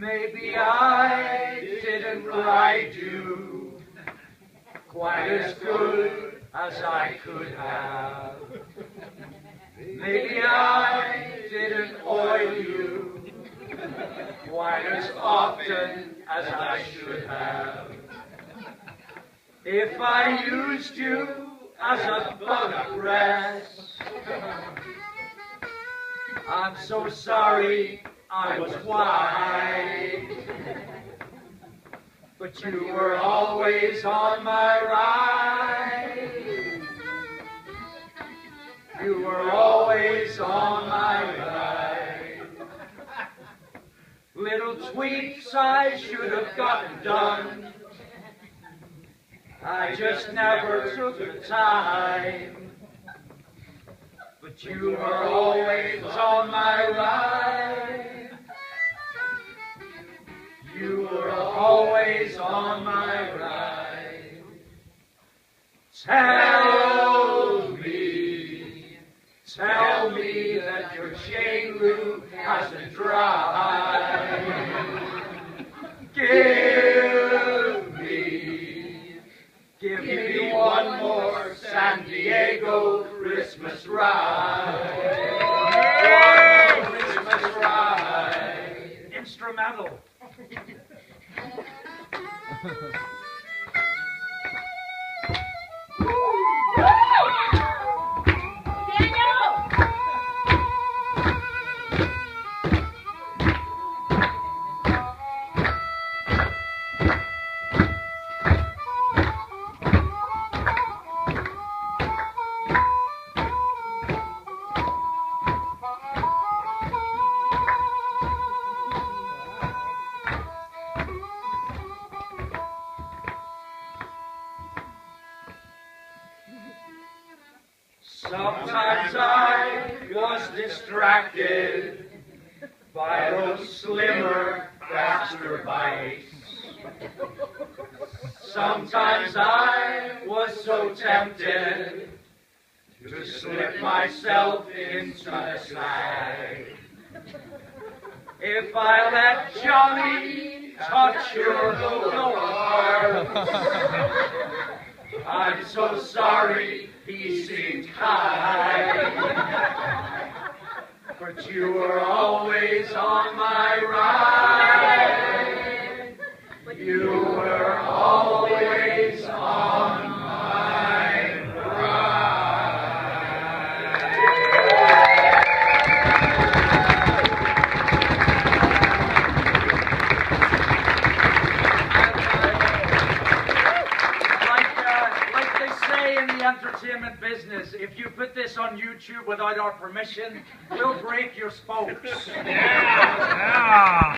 Maybe I didn't ride you quite as good as I could have. Maybe I didn't oil you quite as often as I should have. If I used you as a bug press, I'm so sorry I was wise, but you were always on my ride. You were always on my ride. Little tweaks I should have gotten done, I just never took the time. But you were always on my ride. You were always on my ride. Tell me that your chain loop hasn't dried. Give me one more San Diego Christmas ride. One more Christmas ride. Instrumental. Sometimes I was distracted by those slimmer, faster bikes. Sometimes I was so tempted to slip myself into the sag. If I let Johnny touch your lower parts, I'm so sorry, he seemed kind, but you were always on my ride. You were always on my ride. Like they say in the entertainment business, if you put this on YouTube without our permission, we'll break your spokes. Yeah.